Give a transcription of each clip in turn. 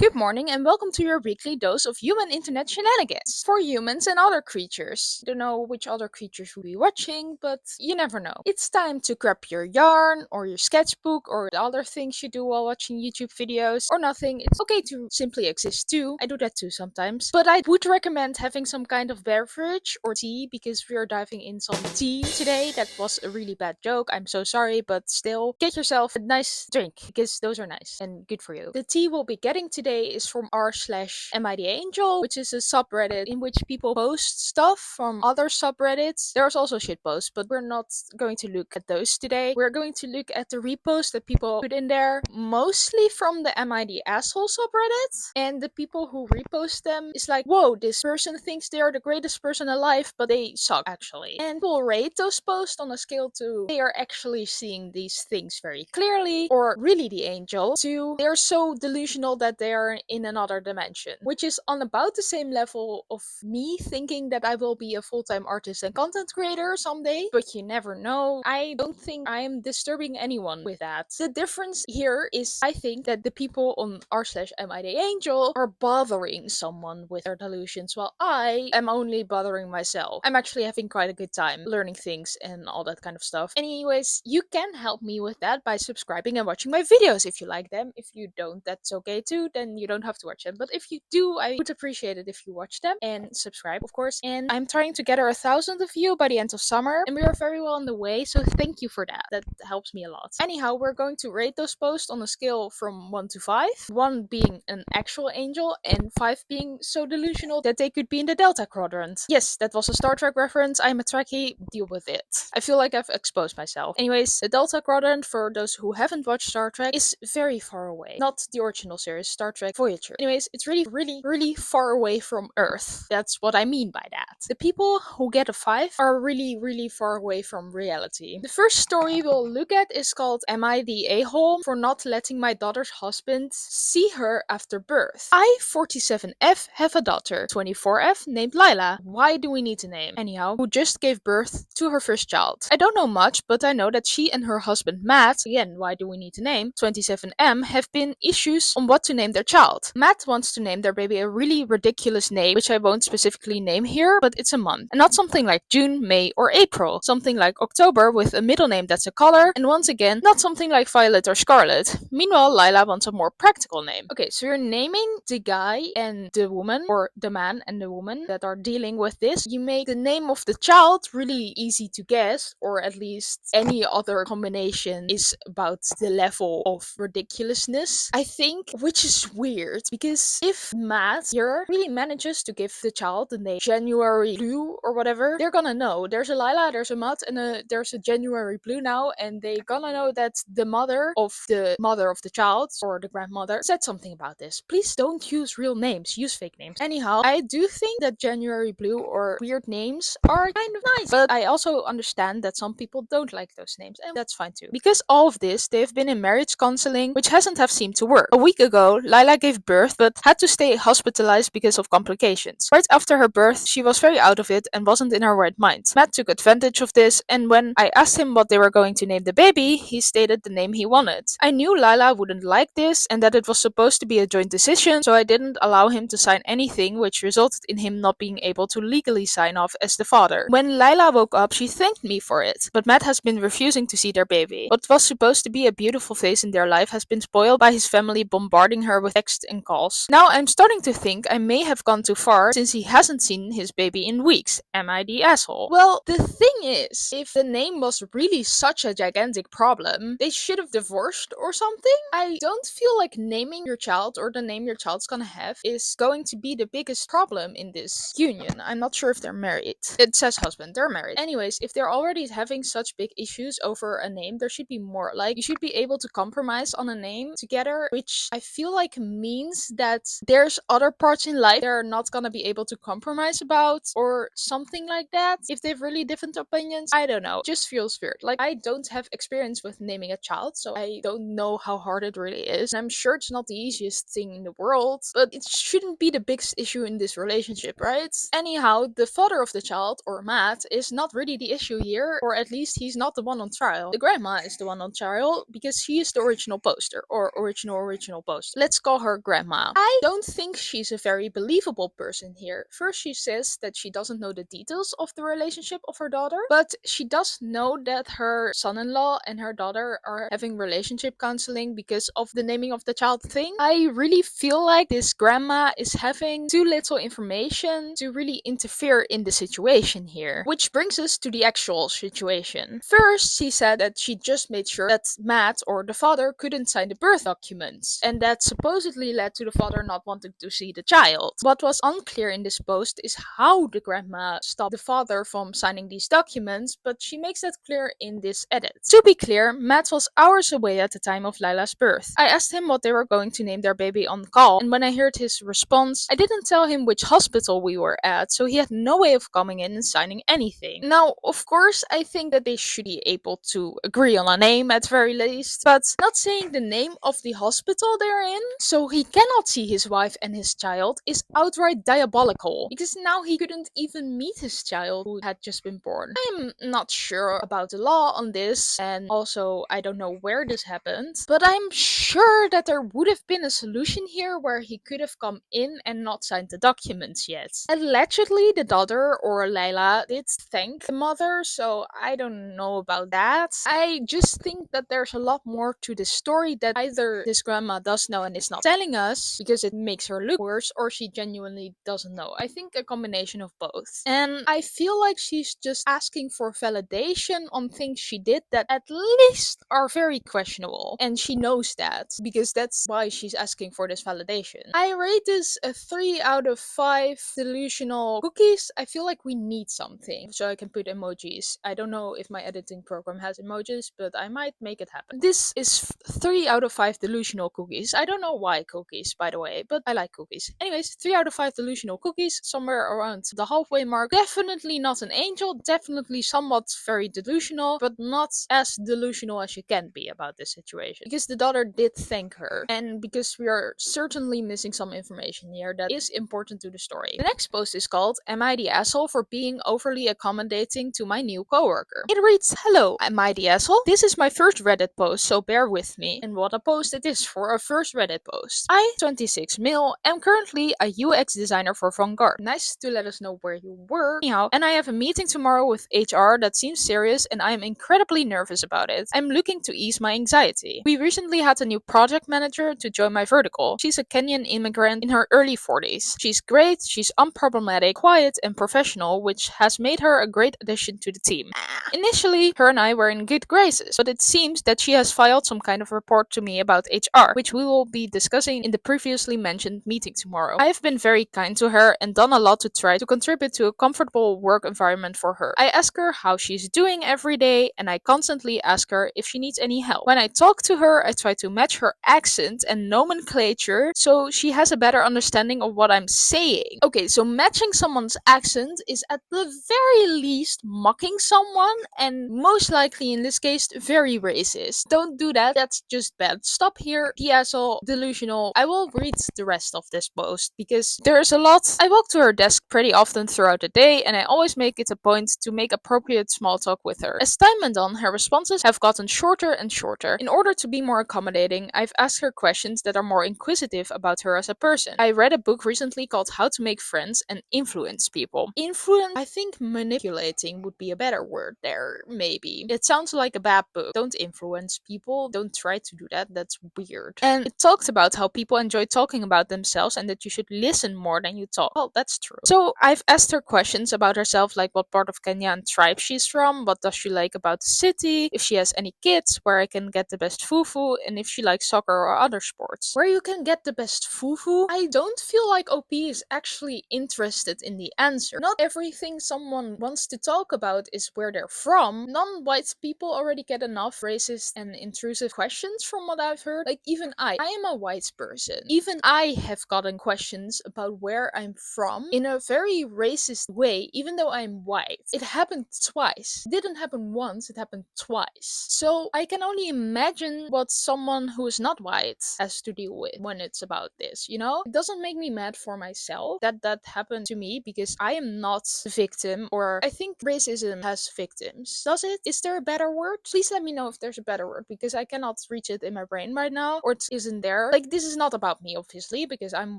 Good morning and welcome to your weekly dose of human internet shenanigans for humans and other creatures. Don't know which other creatures will be watching, but you never know. It's time to grab your yarn or your sketchbook or the other things you do while watching YouTube videos or nothing. It's okay to simply exist too. I do that too sometimes. But I would recommend having some kind of beverage or tea because we are diving in some tea today. That was a really bad joke. I'm so sorry, but still get yourself a nice drink because those are nice and good for you. The tea we'll be getting today is from r/MIDAngel, which is a subreddit in which people post stuff from other subreddits. There's also shitposts, but we're not going to look at those today. We're going to look at the reposts that people put in there, mostly from the MID asshole subreddit. And the people who repost them is like, whoa, this person thinks they are the greatest person alive, but they suck actually. And we'll rate those posts on a scale to they are actually seeing these things very clearly, or really the angel, to they are so delusional that they are in another dimension, which is on about the same level of me thinking that I will be a full-time artist and content creator someday, but you never know. I don't think I am disturbing anyone with that. The difference here is I think that the people on r/MIDAngel are bothering someone with their delusions, while I am only bothering myself. I'm actually having quite a good time learning things and all that kind of stuff. Anyways, you can help me with that by subscribing and watching my videos if you like them. If you don't, that's okay too, then you don't have to watch them. But if you do, I would appreciate it if you watch them and subscribe, of course. And I'm trying to gather 1,000 of you by the end of summer, and we are very well on the way, so thank you for that. That helps me a lot. Anyhow, we're going to rate those posts on a scale from 1 to 5. 1 being an actual angel, and 5 being so delusional that they could be in the Delta Quadrant. Yes, that was a Star Trek reference. I'm a Trekkie. Deal with it. I feel like I've exposed myself. Anyways, the Delta Quadrant, for those who haven't watched Star Trek, is very far away. Not the original series, Star Trek Voyager. Anyways, it's really, really, really far away from Earth. That's what I mean by that. The people who get a 5 are really, really far away from reality. The first story we'll look at is called Am I the A-hole for not letting my daughter's husband see her after birth? I, 47F, have a daughter, 24F, named Lila. Why do we need a name? Anyhow, who just gave birth to her first child. I don't know much, but I know that she and her husband Matt, again, why do we need a name, 27M, have been issues on what to name their child. Matt wants to name their baby a really ridiculous name, which I won't specifically name here, but it's a month. And not something like June, May, or April. Something like October with a middle name that's a color, and once again, not something like Violet or Scarlet. Meanwhile, Lila wants a more practical name. Okay, so you're naming the guy and the woman, or the man and the woman that are dealing with this. You make the name of the child really easy to guess, or at least any other combination is about the level of ridiculousness, I think, which is weird because if Matt here really manages to give the child the name January Blue or whatever, they're gonna know there's a Lila, there's a Matt, and there's a January Blue now, and they gonna know that the mother of the child or the grandmother said something about this. Please don't use real names, use fake names. Anyhow, I do think that January Blue or weird names are kind of nice, but I also understand that some people don't like those names, and that's fine too. Because all of this, they've been in marriage counseling, which hasn't have seemed to work. A week ago, Lila gave birth, but had to stay hospitalized because of complications. Right after her birth, she was very out of it and wasn't in her right mind. Matt took advantage of this, and when I asked him what they were going to name the baby, he stated the name he wanted. I knew Lila wouldn't like this, and that it was supposed to be a joint decision, so I didn't allow him to sign anything, which resulted in him not being able to legally sign off as the father. When Lila woke up, she thanked me for it, but Matt has been refusing to see their baby. What was supposed to be a beautiful phase in their life has been spoiled by his family bombarding her with texts and calls. Now I'm starting to think I may have gone too far since he hasn't seen his baby in weeks. Am I the asshole? Well, the thing is, if the name was really such a gigantic problem, they should have divorced or something. I don't feel like naming your child or the name your child's gonna have is going to be the biggest problem in this union. I'm not sure if they're married. It says husband, they're married. Anyways, if they're already having such big issues over a name, there should be more. Like, you should be able to compromise on a name together, which I feel like means that there's other parts in life they're not gonna be able to compromise about, or something like that. If they've really different opinions, I don't know. Just feels weird. Like, I don't have experience with naming a child, so I don't know how hard it really is. And I'm sure it's not the easiest thing in the world, but it shouldn't be the biggest issue in this relationship, right? Anyhow, the father of the child, or Matt, is not really the issue here, or at least he's not the one on trial. The grandma is the one on trial because she is the original poster, or original poster. Let's call call her grandma. I don't think she's a very believable person here. First, she says that she doesn't know the details of the relationship of her daughter, but she does know that her son-in-law and her daughter are having relationship counseling because of the naming of the child thing. I really feel like this grandma is having too little information to really interfere in the situation here. Which brings us to the actual situation. First, she said that she just made sure that Matt, or the father, couldn't sign the birth documents, and that supposedly led to the father not wanting to see the child. What was unclear in this post is how the grandma stopped the father from signing these documents, but she makes that clear in this edit. To be clear, Matt was hours away at the time of Lila's birth. I asked him what they were going to name their baby on call, and when I heard his response, I didn't tell him which hospital we were at, so he had no way of coming in and signing anything. Now, of course, I think that they should be able to agree on a name at very least, but not saying the name of the hospital they're in, so he cannot see his wife and his child, is outright diabolical, because now he couldn't even meet his child who had just been born. I'm not sure about the law on this, and also I don't know where this happened, but I'm sure that there would have been a solution here where he could have come in and not signed the documents yet. Allegedly, the daughter, or Layla, did thank the mother, so I don't know about that. I just think that there's a lot more to the story that either this grandma does know and is not telling us because it makes her look worse, or she genuinely doesn't know. I think a combination of both. And I feel like she's just asking for validation on things she did that at least are very questionable. And she knows that, because that's why she's asking for this validation. I rate this a 3 out of 5 delusional cookies. I feel like we need something, so I can put emojis. I don't know if my editing program has emojis, but I might make it happen. This is 3 out of 5 delusional cookies. I don't know why cookies, by the way, but I like cookies. Anyways, 3 out of 5 delusional cookies, somewhere around the halfway mark. Definitely not an angel, definitely somewhat very delusional, but not as delusional as you can be about this situation. Because the daughter did thank her, and because we are certainly missing some information here that is important to the story. The next post is called, "Am I the asshole for being overly accommodating to my new coworker?" It reads, "Hello, am I the asshole? This is my first Reddit post, so bear with me." And what a post it is for a first Reddit post. I, 26 male, am currently a UX designer for Vanguard. Nice to let us know where you work. Anyhow, and I have a meeting tomorrow with HR that seems serious, and I am incredibly nervous about it. I'm looking to ease my anxiety. We recently had a new project manager to join my vertical. She's a Kenyan immigrant in her early 40s. She's great, she's unproblematic, quiet, and professional, which has made her a great addition to the team. Initially, her and I were in good graces, but it seems that she has filed some kind of report to me about HR, which we will be discussing in the previously mentioned meeting tomorrow. I have been very kind to her and done a lot to try to contribute to a comfortable work environment for her. I ask her how she's doing every day, and I constantly ask her if she needs any help. When I talk to her, I try to match her accent and nomenclature so she has a better understanding of what I'm saying. Okay, so matching someone's accent is at the very least mocking someone, and most likely in this case very racist. Don't do that, that's just bad. Stop here, the asshole, delusional. I will read the rest of this post because there's a lot. I walk to her desk pretty often throughout the day, and I always make it a point to make appropriate small talk with her. As time went on, her responses have gotten shorter and shorter. In order to be more accommodating, I've asked her questions that are more inquisitive about her as a person. I read a book recently called How to Make Friends and Influence People. Influence, I think manipulating would be a better word there, maybe. It sounds like a bad book. Don't influence people, don't try to do that, that's weird. And it talked about how people enjoy talking about themselves and that you should listen more than you talk. Well, that's true. So I've asked her questions about herself, like what part of Kenya and tribe she's from, what does she like about the city, if she has any kids, where I can get the best fufu, and if she likes soccer or other sports. Where you can get the best fufu? I don't feel like OP is actually interested in the answer. Not everything someone wants to talk about is where they're from. Non-white people already get enough racist and intrusive questions from what I've heard. Like, even I am a white person. Even I have gotten questions about where I'm from in a very racist way, even though I'm white. It happened twice. It didn't happen once, it happened twice. So I can only imagine what someone who is not white has to deal with when it's about this, you know? It doesn't make me mad for myself that that happened to me, because I am not a victim, or I think racism has victims. Does it? Is there a better word? Please let me know if there's a better word, because I cannot reach it in my brain right now, or it isn't there. Like, Like, this is not about me, obviously, because I'm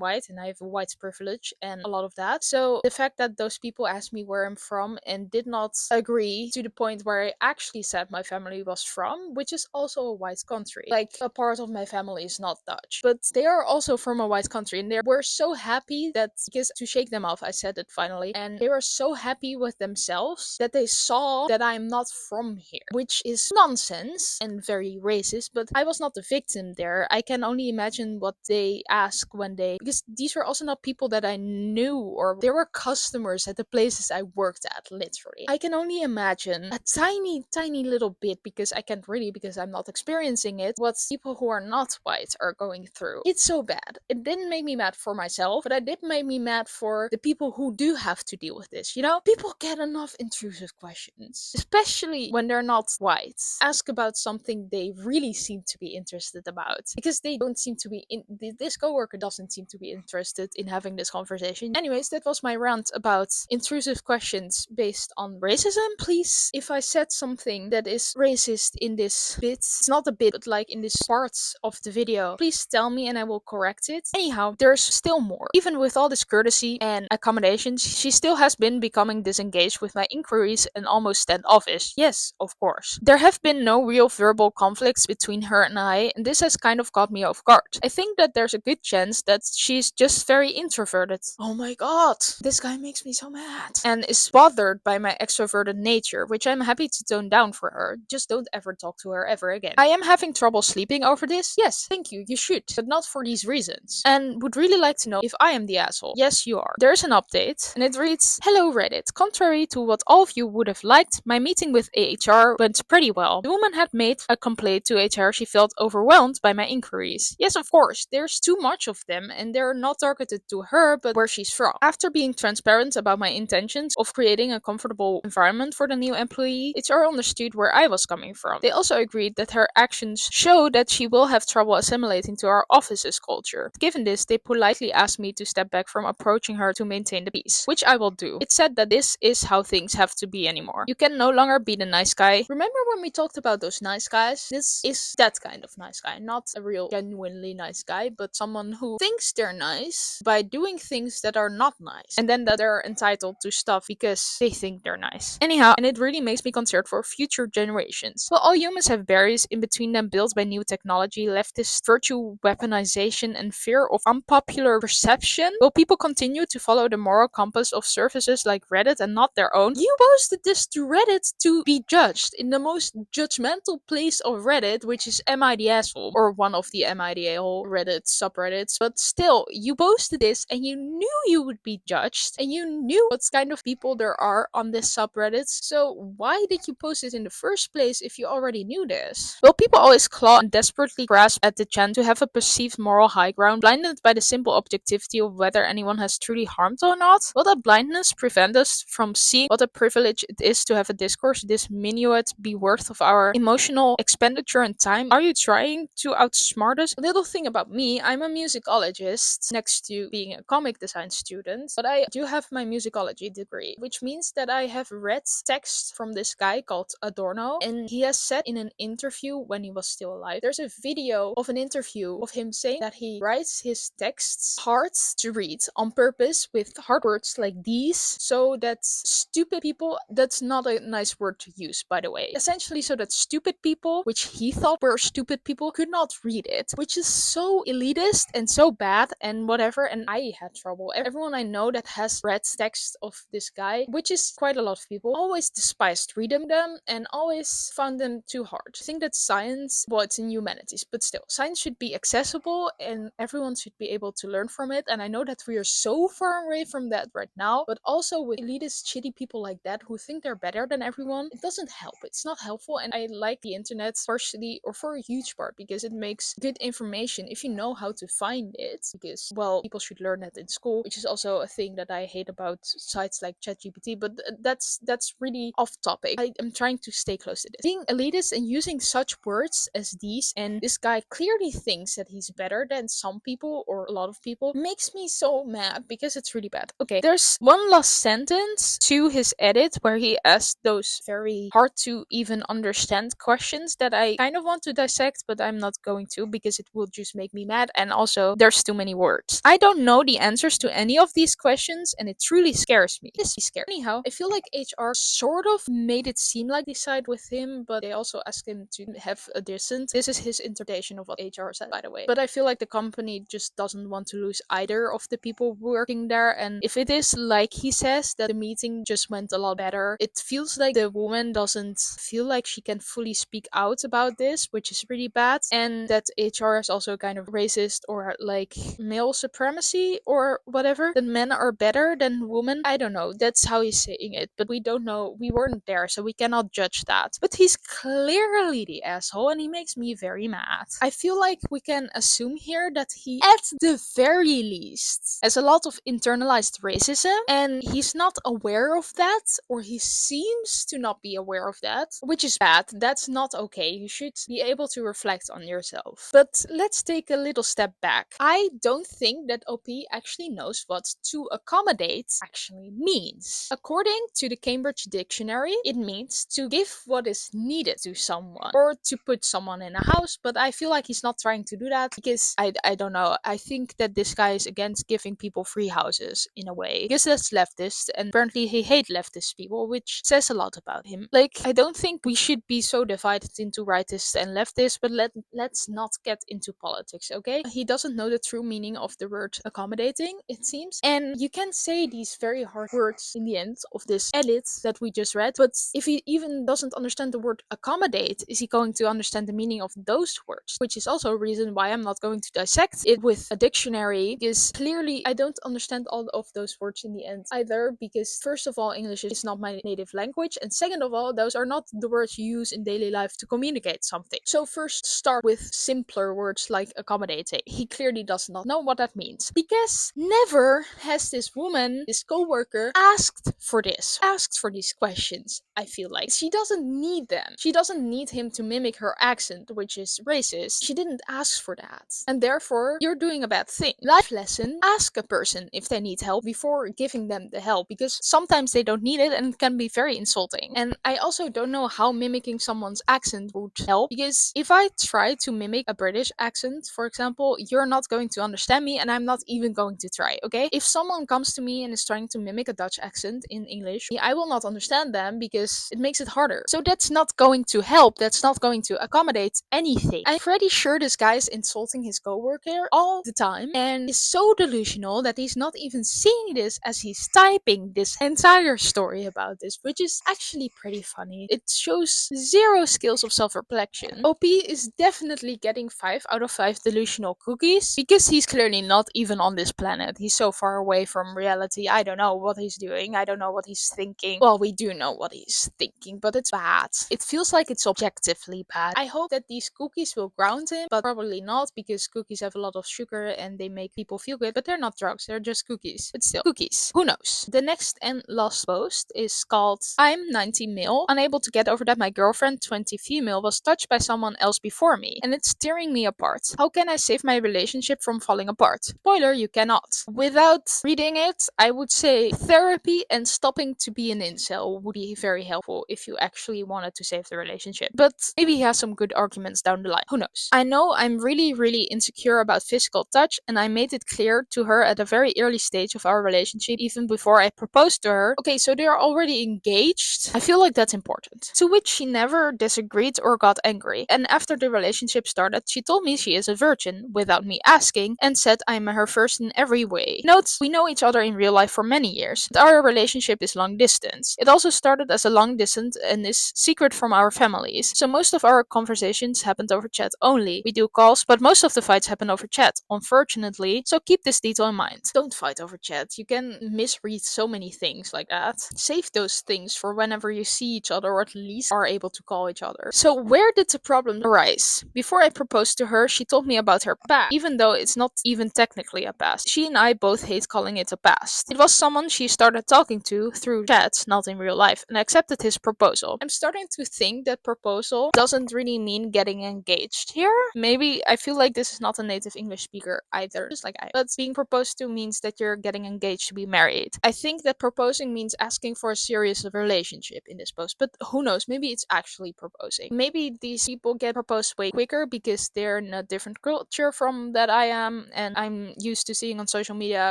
white and I have a white privilege and a lot of that. So the fact that those people asked me where I'm from and did not agree to the point where I actually said my family was from, which is also a white country. Like, a part of my family is not Dutch, but they are also from a white country, and they were so happy that, because to shake them off, I said it finally, and they were so happy with themselves that they saw that I'm not from here, which is nonsense and very racist, but I was not the victim there. I can only imagine what they ask when they, because these were also not people that I knew, or they were customers at the places I worked at, literally. I can only imagine a tiny, tiny little bit, because I can't really, because I'm not experiencing it, what people who are not white are going through. It's so bad. It didn't make me mad for myself, but it did make me mad for the people who do have to deal with this. You know, people get enough intrusive questions, especially when they're not white. Ask about something they really seem to be interested about, because they don't seem to be in this coworker doesn't seem to be interested in having this conversation. Anyways, that was my rant about intrusive questions based on racism. Please, if I said something that is racist in this bit, it's not a bit, but like in this parts of the video, please tell me and I will correct it. Anyhow, there's still more. Even with all this courtesy and accommodations, she still has been becoming disengaged with my inquiries and almost standoffish. Yes, of course. There have been no real verbal conflicts between her and I, and this has kind of caught me off guard. I think that there's a good chance that she's just very introverted. Oh my god, this guy makes me so mad. And is bothered by my extroverted nature, which I'm happy to tone down for her. Just don't ever talk to her ever again. I am having trouble sleeping over this. Yes, thank you, you should, but not for these reasons. And would really like to know if I am the asshole. Yes, you are. There's an update, and it reads, "Hello Reddit. Contrary to what all of you would have liked, my meeting with HR went pretty well. The woman had made a complaint to HR. She felt overwhelmed by my inquiries. Yes, of course, there's too much of them, and they're not targeted to her, but where she's from. After being transparent about my intentions of creating a comfortable environment for the new employee, HR understood where I was coming from. They also agreed that her actions show that she will have trouble assimilating to our office's culture. Given this, they politely asked me to step back from approaching her to maintain the peace, which I will do. It's said that this is how things have to be anymore. You can no longer be the nice guy. Remember when we talked about those nice guys? This is that kind of nice guy, not a real genuinely nice guy, but someone who thinks they're nice by doing things that are not nice, and then that they're entitled to stuff because they think they're nice. Anyhow, and it really makes me concerned for future generations. Well, all humans have barriers in between them built by new technology, leftist virtue weaponization, and fear of unpopular perception. Will people continue to follow the moral compass of services like Reddit and not their own? You posted this to Reddit to be judged in the most judgmental place of Reddit, which is Am I the Asshole? Or one of the Am I the Asshole Reddit subreddits. But still, you posted this and you knew you would be judged, and you knew what kind of people there are on this subreddit. So why did you post it in the first place if you already knew this? Will people always claw and desperately grasp at the chance to have a perceived moral high ground, blinded by the simple objectivity of whether anyone has truly harmed or not? Will that blindness prevent us from seeing what a privilege it is to have a discourse this minuet be worth of our emotional expenditure and time? Are you trying to outsmart us? A little thing about me, I'm a musicologist next to being a comic design student, but I do have my musicology degree, which means that I have read text from this guy called Adorno, and he has said in an interview when he was still alive, there's a video of an interview of him saying that he writes his texts hard to read on purpose with hard words like these, so that stupid people, that's not a nice word to use, by the way, essentially so that stupid people, which he thought were stupid people, could not read it, which is so elitist and so bad and whatever. And I had trouble. Everyone I know that has read text of this guy, which is quite a lot of people, always despised reading them and always found them too hard. I think that science, well, it's in humanities, but still, science should be accessible and everyone should be able to learn from it. And I know that we are so far away from that right now, but also with elitist, shitty people like that who think they're better than everyone, it doesn't help. It's not helpful. And I like the internet partially, or for a huge part, because it makes good information if you know how to find it. Because, well, people should learn that in school, which is also a thing that I hate about sites like ChatGPT, but that's really off topic. I am trying to stay close to this. Being elitist and using such words as these, and this guy clearly thinks that he's better than some people or a lot of people, makes me so mad because it's really bad. Okay, there's one last sentence to his edit where he asked those very hard to even understand questions that I kind of want to dissect, but I'm not going to because it would just make me mad, and also there's too many words. I don't know the answers to any of these questions, and it truly scares me. It's scary. Anyhow, I feel like HR sort of made it seem like they side with him, but they also asked him to have a dissent. This is his interpretation of what HR said, by the way. But I feel like the company just doesn't want to lose either of the people working there, and if it is like he says that the meeting just went a lot better, it feels like the woman doesn't feel like she can fully speak out about this, which is really bad, and that HR is also kind of racist or like male supremacy or whatever, that men are better than women. I don't know, that's how he's saying it, but we don't know, we weren't there, so we cannot judge that. But he's clearly the asshole, and he makes me very mad. I feel like we can assume here that he, at the very least, has a lot of internalized racism, and he's not aware of that, or he seems to not be aware of that, which is bad. That's not okay. You should be able to reflect on yourself. But let's take a little step back. I don't think that OP actually knows what to accommodate actually means. According to the Cambridge Dictionary, it means to give what is needed to someone, or to put someone in a house, but I feel like he's not trying to do that, because I don't know, I think that this guy is against giving people free houses in a way, because that's leftist, and apparently he hates leftist people, which says a lot about him. Like, I don't think we should be so divided into rightists and leftists, but let's not get into politics, okay? He doesn't know the true meaning of the word accommodating, it seems, and you can say these very hard words in the end of this edit that we just read, but if he even doesn't understand the word accommodate, is he going to understand the meaning of those words? Which is also a reason why I'm not going to dissect it with a dictionary, because clearly I don't understand all of those words in the end either, because first of all, English is not my native language, and second of all, those are not the words you use in daily life to communicate something. So first start with simpler words like accommodating. He clearly does not know what that means, because never has this woman, this co-worker, asked for this, asked for these questions. I feel like she doesn't need them. She doesn't need him to mimic her accent, which is racist. She didn't ask for that, and therefore you're doing a bad thing. Life lesson: ask a person if they need help before giving them the help, because sometimes they don't need it and it can be very insulting. And I also don't know how mimicking someone's accent would help, because if I try to mimic a British accent, for example, you're not going to understand me, and I'm not even going to try, okay? If someone comes to me and is trying to mimic a Dutch accent in English, I will not understand them, because it makes it harder. So that's not going to help, that's not going to accommodate anything. I'm pretty sure this guy is insulting his coworker all the time, and is so delusional that he's not even seeing this as he's typing this entire story about this, which is actually pretty funny. It shows zero skills of self-reflection. OP is definitely getting 5 out of 5 delusional cookies, because he's clearly not even on this planet. He's so far away from reality. I don't know what he's doing. I don't know what he's thinking. Well, we do know what he's thinking, but it's bad. It feels like it's objectively bad. I hope that these cookies will ground him, but probably not, because cookies have a lot of sugar and they make people feel good, but they're not drugs, they're just cookies. But still, cookies. Who knows? The next and last post is called "I'm 19 male, unable to get over that my girlfriend, 20 female, was touched by someone else before me, and it's tearing me apart. How can I save my relationship from falling apart?" Spoiler, you cannot. Without reading it, I would say therapy and stopping to be an incel would be very helpful if you actually wanted to save the relationship. But maybe he has some good arguments down the line. Who knows? I know I'm really insecure about physical touch, and I made it clear to her at a very early stage of our relationship, even before I proposed to her. Okay, so they're already engaged. I feel like that's important. To which she never disagreed or got angry. And after the relationship started, she told me she is a virgin without me asking, and said I'm her first in every way. Note, we know each other in real life for many years, but our relationship is long distance. It also started as a long distance and is secret from our families, so most of our conversations happened over chat only. We do calls, but most of the fights happen over chat, unfortunately, so keep this detail in mind. Don't fight over chat. You can misread so many things like that. Save those things for whenever you see each other, or at least are able to call each other. So where did the problem arise? Before I proposed to her, she told me about her past, even though it's not even technically a past. She and I both hate calling it a past. It was someone she started talking to through chat, not in real life, and accepted his proposal. I'm starting to think that proposal doesn't really mean getting engaged here. Maybe I feel like this is not a native English speaker either, just like I. But being proposed to means that you're getting engaged to be married. I think that proposing means asking for a serious relationship in this post, but who knows? Maybe it's actually proposing. Maybe these people get proposed way quicker because they're in a different culture from that I am and I'm used to seeing on social media.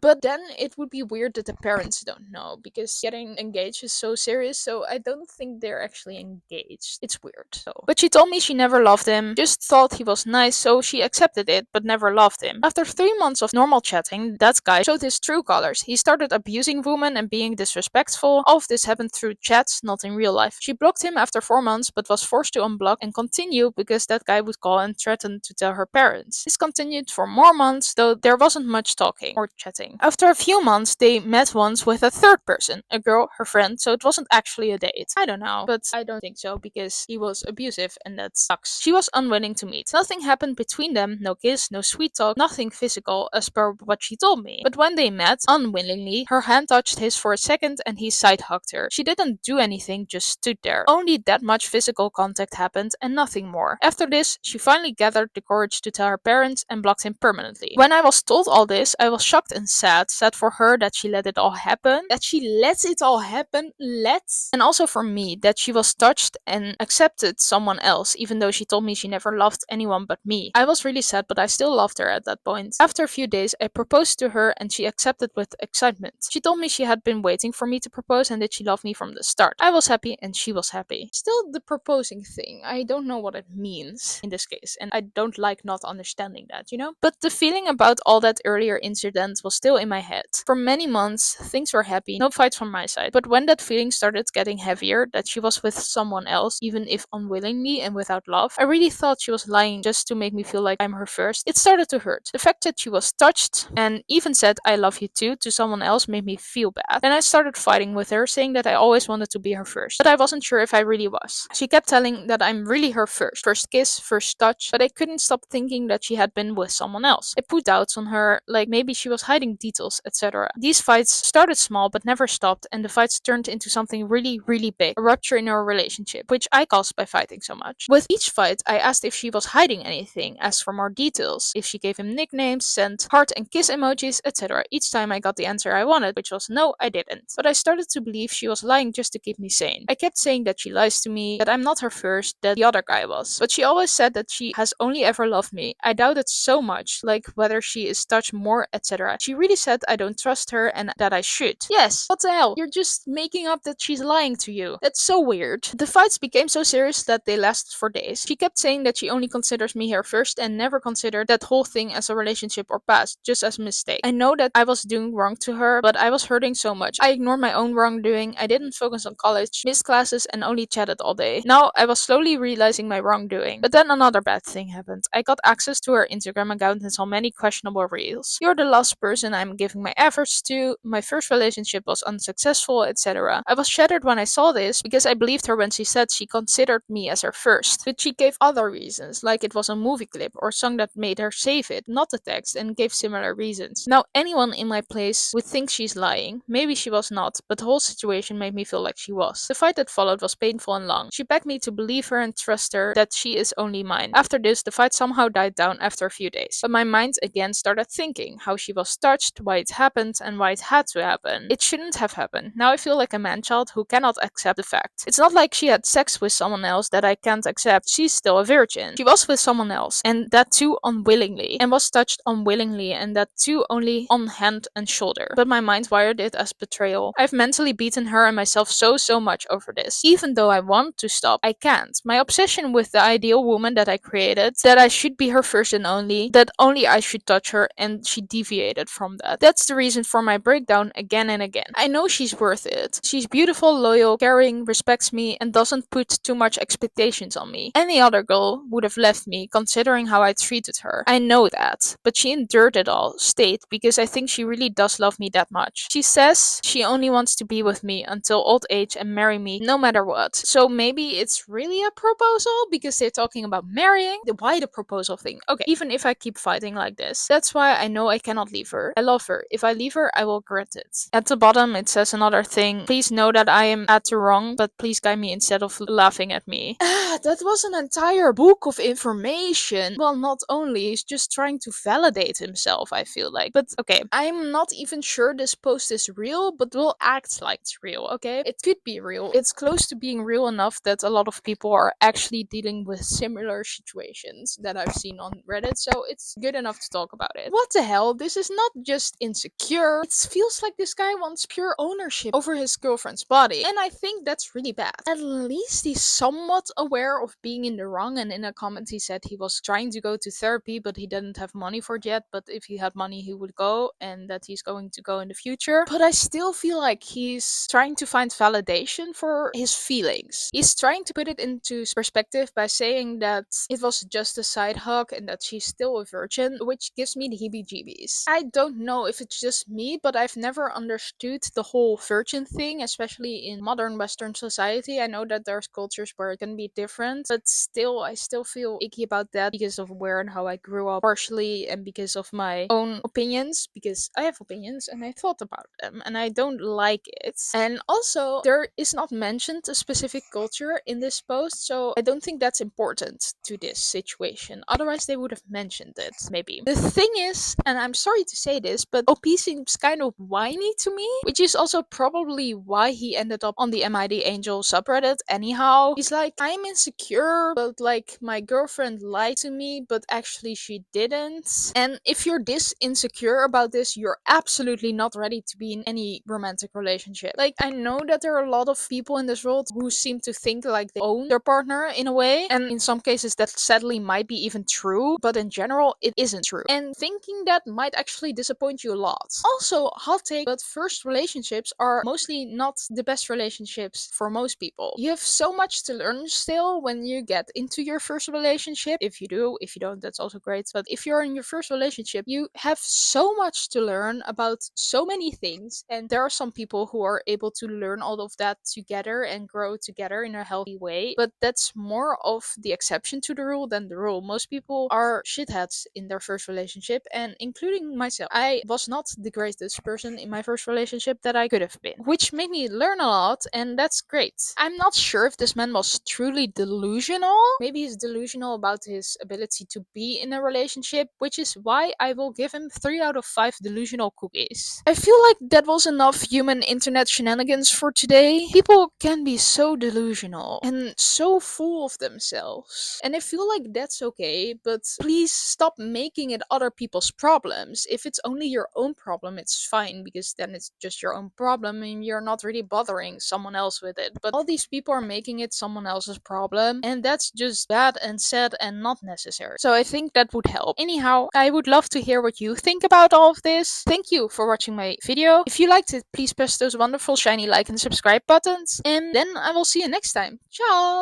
But then it would be weird that the parents don't know because getting engaged is so serious. So I don't think they're actually engaged. It's weird. So, but she told me she never loved him, just thought he was nice, so she accepted it, but never loved him. After 3 months of normal chatting, that guy showed his true colors. He started abusing women and being disrespectful. All of this happened through chats, not in real life. She blocked him after 4 months, but was forced to unblock and continue because that guy would call and threaten to tell her parents. This continued for more months, though there wasn't much talking or chatting. After a few months, they met once with a third person, a girl, her friend, so it wasn't actually a date. I don't know, but I don't think so because he was abusive and that sucks. She was unwilling to meet. Nothing happened between them, no kiss, no sweet talk, nothing physical as per what she told me. But when they met, unwillingly, her hand touched his for a second and he side hugged her. She didn't do anything, just stood there. Only that much physical contact happened and nothing more. After this, she finally gathered the courage to tell her parents and blocked him permanently. When I was told all this, I was shocked and sad. Sad for her that she let it all happen. That she lets it all happen. And also for me, that she was touched and accepted someone else, even though she told me she never loved anyone but me. I was really sad, but I still loved her at that point. After a few days, I proposed to her and she accepted with excitement. She told me she had been waiting for me to propose and that she loved me from the start. I was happy and she was happy. Still, the proposing thing, I don't know what it means in this case, and I don't like not understanding that, you know? But the feeling about all that earlier incident was still in my head. For many months, things were happy, no fights from my side. But when that feeling started getting heavier, that she was with someone else, even if unwillingly and without love, I really thought she was lying just to make me feel like I'm her first. It started to hurt. The fact that she was touched and even said I love you too to someone else made me feel bad. Then I started fighting with her, saying that I always wanted to be her first. But I wasn't sure if I really was. She kept telling that I'm really her first. First kiss, first touch, but I couldn't stop thinking that she had been with someone else. I put doubts on her, like maybe she was hiding details, etc. These fights started small but never stopped, and the fights turned into something really, really big, a rupture in our relationship, which I caused by fighting so much. With each fight, I asked if she was hiding anything, asked for more details, if she gave him nicknames, sent heart and kiss emojis, etc. Each time I got the answer I wanted, which was no, I didn't. But I started to believe she was lying just to keep me sane. I kept saying that she lies to me, that I'm not her first, that the other guy was. But she always said that she has only ever loved me. I doubted so much, like whether she is touched more, etc. She really said I don't trust her and that I should. Yes, what the hell? You're just making up that she's lying to you. That's so weird. The fights became so serious that they lasted for days. She kept saying that she only considers me her first and never considered that whole thing as a relationship or past, just as a mistake. I know that I was doing wrong to her, but I was hurting so much. I ignored my own wrongdoing, I didn't focus on college, missed classes, and only chatted all day. Now I was slowly realizing my wrongdoing. But then another bad thing happened. I got access to her Instagram account and saw many questionable reels. You're the last person I'm giving my efforts to, my first relationship was unsuccessful, etc. I was shattered when I saw this because I believed her when she said she considered me as her first. But she gave other reasons, like it was a movie clip or song that made her save it, not the text, and gave similar reasons. Now anyone in my place would think she's lying. Maybe she was not, but the whole situation made me feel like she was. The fight that followed was painful and long. She begged me to believe her and trust her that she is only mine. After this, the fight somehow died down after a few days. But my mind again started thinking how she was touched, why it happened, and why it had to happen. It shouldn't have happened. Now I feel like a man-child who cannot accept the fact. It's not like she had sex with someone else that I can't accept. She's still a virgin. She was with someone else, and that too unwillingly, and was touched unwillingly, and that too only on hand and shoulder. But my mind wired it as betrayal. I've mentally beaten her and myself so much over this. Even though I want to stop, I can't. My obsession with the ideal woman that I created, that I should be her first and only, that only I should touch her, and she deviated from that. That's the reason for my breakdown again and again. I know she's worth it. She's beautiful, loyal, caring, respects me, and doesn't put too much expectations on me. Any other girl would have left me, considering how I treated her. I know that. But she endured it all, stayed, because I think she really does love me that much. She says she only wants to be with me until old age and marry me no matter what. So maybe it's really a proposal because they're talking about marrying. Why the proposal thing? Okay, even if I keep fighting like this, that's why I know I cannot leave her. I love her. If I leave her, I will regret it. At the bottom, it says another thing. Please know that I am at the wrong, but please guide me instead of laughing at me. That was an entire book of information. Well, not only, he's just trying to validate himself, I feel like. But okay, I'm not even sure this post is real, but we'll act like it's real, okay? It could be real. It's close to being real enough that a lot of people are actually dealing with similar situations that that I've seen on Reddit, so it's good enough to talk about it. What the hell? This is not just insecure. It feels like this guy wants pure ownership over his girlfriend's body, and I think that's really bad. At least he's somewhat aware of being in the wrong, and in a comment he said he was trying to go to therapy, but he didn't have money for it yet, but if he had money he would go, and that he's going to go in the future. But I still feel like he's trying to find validation for his feelings. He's trying to put it into perspective by saying that it was just a side hug and that she's still a virgin, which gives me the heebie-jeebies. I don't know if it's just me, but I've never understood the whole virgin thing, especially in modern Western society. I know that there's cultures where it can be different, but still, I still feel icky about that because of where and how I grew up, partially, and because of my own opinions, because I have opinions and I thought about them and I don't like it. And also, there is not mentioned a specific culture in this post, so I don't think that's important to this situation. Otherwise, they would have mentioned it, maybe. The thing is, and I'm sorry to say this, but OP seems kind of whiny to me, which is also probably why he ended up on the MID Angel subreddit anyhow. He's like, I'm insecure, but like my girlfriend lied to me, but actually she didn't. And if you're this insecure about this, you're absolutely not ready to be in any romantic relationship. Like, I know that there are a lot of people in this world who seem to think like they own their partner in a way, and in some cases that sadly might be even true, but in general it isn't true. And thinking that might actually disappoint you a lot. Also, hot take, but first relationships are mostly not the best relationships for most people. You have so much to learn still when you get into your first relationship. If you do, if you don't, that's also great. But if you're in your first relationship, you have so much to learn about so many things, and there are some people who are able to learn all of that together and grow together in a healthy way, but that's more of the exception to the rule than the rule. Most people are shitheads in their first relationship, and including myself. I was not the greatest person in my first relationship that I could have been, which made me learn a lot, and that's great. I'm not sure if this man was truly delusional. Maybe he's delusional about his ability to be in a relationship, which is why I will give him 3 out of 5 delusional cookies. I feel like that was enough human internet shenanigans for today. People can be so delusional and so full of themselves, and I feel like that's okay, but please stop making it other people's problems. If it's only your own problem, it's fine, because then it's just your own problem and you're not really bothering someone else with it. But all these people are making it someone else's problem, and that's just bad and sad and not necessary. So I think that would help. Anyhow, I would love to hear what you think about all of this. Thank you for watching my video. If you liked it, please press those wonderful shiny like and subscribe buttons, and then I will see you next time. Ciao!